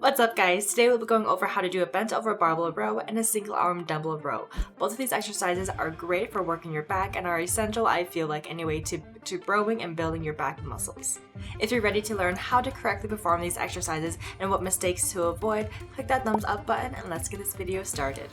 What's up guys? Today we'll be going over how to do a bent over barbell row and a single arm dumbbell row. Both of these exercises are great for working your back and are essential, I feel like anyway, to growing and building your back muscles. If you're ready to learn how to correctly perform these exercises and what mistakes to avoid, click that thumbs up button and let's get this video started.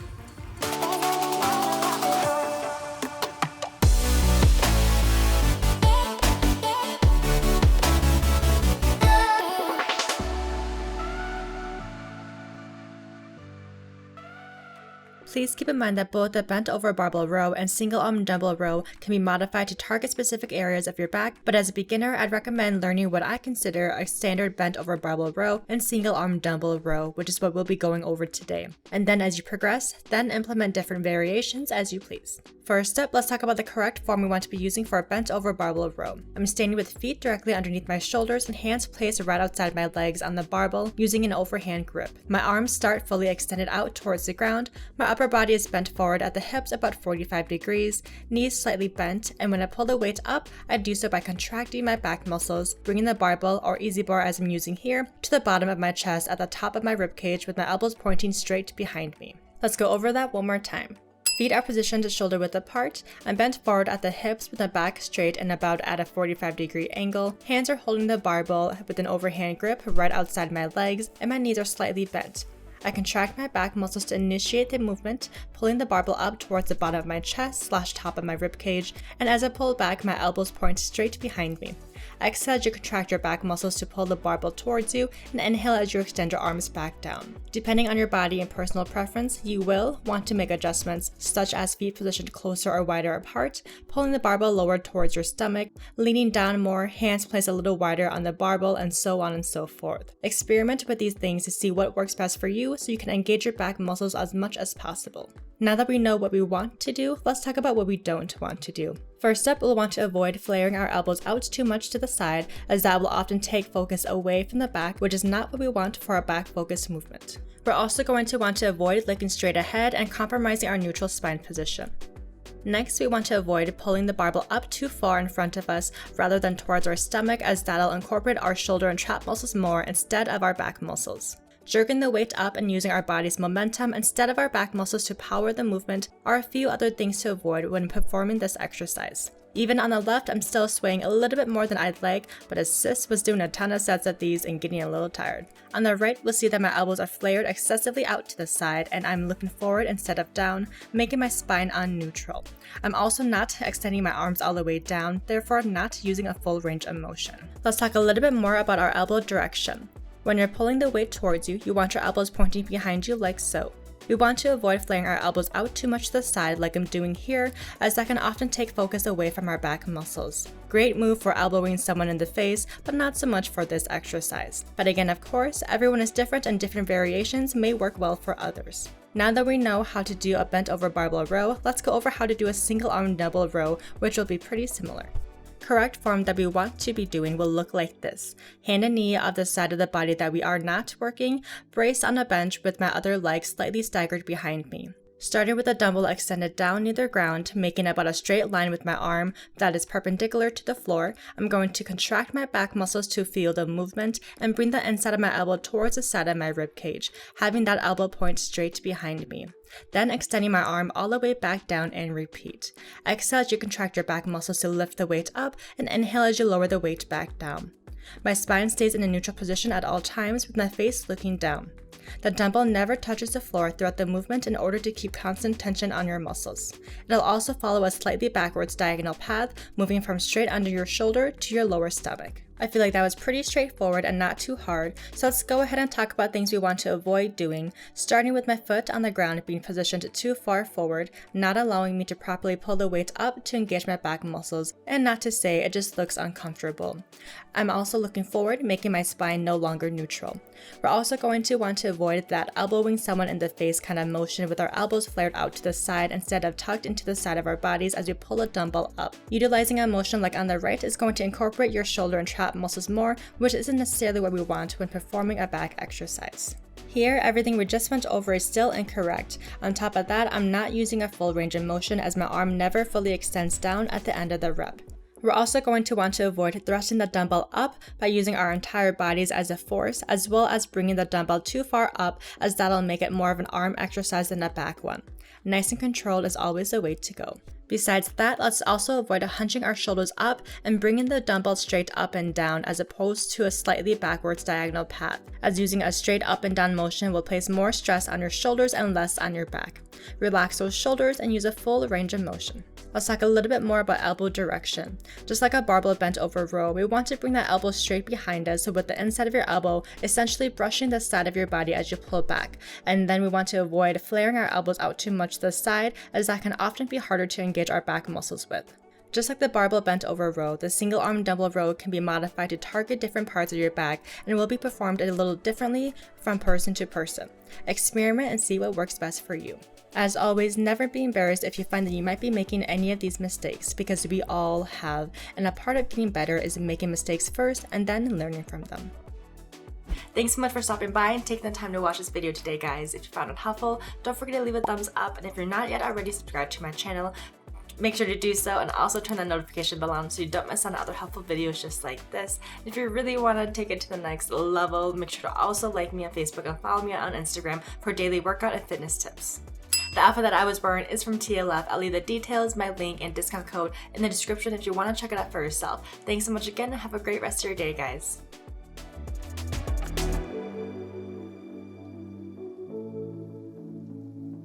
Please keep in mind that both the bent over barbell row and single arm dumbbell row can be modified to target specific areas of your back, but as a beginner, I'd recommend learning what I consider a standard bent over barbell row and single arm dumbbell row, which is what we'll be going over today. And then as you progress, then implement different variations as you please. First up, let's talk about the correct form we want to be using for a bent over barbell row. I'm standing with feet directly underneath my shoulders and hands placed right outside my legs on the barbell using an overhand grip. My arms start fully extended out towards the ground. My upper body is bent forward at the hips about 45 degrees, knees slightly bent, and when I pull the weight up, I do so by contracting my back muscles, bringing the barbell or easy bar as I'm using here to the bottom of my chest at the top of my ribcage with my elbows pointing straight behind me. Let's go over that one more time. Feet are positioned shoulder width apart. I'm bent forward at the hips with my back straight and about at a 45-degree angle. Hands are holding the barbell with an overhand grip right outside my legs, and my knees are slightly bent. I contract my back muscles to initiate the movement, pulling the barbell up towards the bottom of my chest / top of my ribcage, and as I pull back, my elbows point straight behind me. Exhale as you contract your back muscles to pull the barbell towards you, and inhale as you extend your arms back down. Depending on your body and personal preference, you will want to make adjustments, such as feet positioned closer or wider apart, pulling the barbell lower towards your stomach, leaning down more, hands placed a little wider on the barbell, and so on and so forth. Experiment with these things to see what works best for you so you can engage your back muscles as much as possible. Now that we know what we want to do, let's talk about what we don't want to do. First up, we'll want to avoid flaring our elbows out too much to the side, as that will often take focus away from the back, which is not what we want for our back focus movement. We're also going to want to avoid looking straight ahead and compromising our neutral spine position. Next, we want to avoid pulling the barbell up too far in front of us rather than towards our stomach, as that'll incorporate our shoulder and trap muscles more instead of our back muscles. Jerking the weight up and using our body's momentum instead of our back muscles to power the movement are a few other things to avoid when performing this exercise. Even on the left, I'm still swaying a little bit more than I'd like, but as sis was doing a ton of sets of these and getting a little tired. On the right, we'll see that my elbows are flared excessively out to the side and I'm looking forward instead of down, making my spine on neutral. I'm also not extending my arms all the way down, therefore not using a full range of motion. Let's talk a little bit more about our elbow direction. When you're pulling the weight towards you, you want your elbows pointing behind you like so. We want to avoid flaring our elbows out too much to the side like I'm doing here, as that can often take focus away from our back muscles. Great move for elbowing someone in the face, but not so much for this exercise. But again, of course, everyone is different and different variations may work well for others. Now that we know how to do a bent over barbell row, let's go over how to do a single arm double row, which will be pretty similar. Correct form that we want to be doing will look like this. Hand and knee on the side of the body that we are not working, braced on a bench with my other leg slightly staggered behind me. Starting with the dumbbell extended down near the ground, making about a straight line with my arm that is perpendicular to the floor, I'm going to contract my back muscles to feel the movement and bring the inside of my elbow towards the side of my rib cage, having that elbow point straight behind me. Then extending my arm all the way back down and repeat. Exhale as you contract your back muscles to lift the weight up, and inhale as you lower the weight back down. My spine stays in a neutral position at all times with my face looking down. The dumbbell never touches the floor throughout the movement in order to keep constant tension on your muscles. It'll also follow a slightly backwards diagonal path, moving from straight under your shoulder to your lower stomach. I feel like that was pretty straightforward and not too hard, so let's go ahead and talk about things we want to avoid doing, starting with my foot on the ground being positioned too far forward, not allowing me to properly pull the weight up to engage my back muscles, and not to say it just looks uncomfortable. I'm also looking forward, making my spine no longer neutral. We're also going to want to avoid that elbowing someone in the face kind of motion with our elbows flared out to the side instead of tucked into the side of our bodies as we pull a dumbbell up. Utilizing a motion like on the right is going to incorporate your shoulder and trap muscles more, which isn't necessarily what we want when performing a back exercise. Here, everything we just went over is still incorrect. On top of that, I'm not using a full range of motion as my arm never fully extends down at the end of the rep. We're also going to want to avoid thrusting the dumbbell up by using our entire bodies as a force, as well as bringing the dumbbell too far up, as that'll make it more of an arm exercise than a back one. Nice and controlled is always the way to go. Besides that, let's also avoid hunching our shoulders up and bringing the dumbbell straight up and down as opposed to a slightly backwards diagonal path, as using a straight up and down motion will place more stress on your shoulders and less on your back. Relax those shoulders and use a full range of motion. Let's talk a little bit more about elbow direction. Just like a barbell bent over row, we want to bring that elbow straight behind us, so with the inside of your elbow essentially brushing the side of your body as you pull back. And then we want to avoid flaring our elbows out too much to the side, as that can often be harder to engage our back muscles with. Just like the barbell bent over row, the single arm dumbbell row can be modified to target different parts of your back and will be performed a little differently from person to person. Experiment and see what works best for you. As always, never be embarrassed if you find that you might be making any of these mistakes, because we all have, and a part of getting better is making mistakes first and then learning from them. Thanks so much for stopping by and taking the time to watch this video today, guys. If you found it helpful, don't forget to leave a thumbs up, and if you're not yet already subscribed to my channel, make sure to do so, and also turn the notification bell on so you don't miss on other helpful videos just like this. If you really want to take it to the next level, make sure to also like me on Facebook and follow me on Instagram for daily workout and fitness tips. The outfit that I was wearing is from TLF. I'll leave the details, my link, and discount code in the description if you want to check it out for yourself. Thanks so much again, and have a great rest of your day, guys.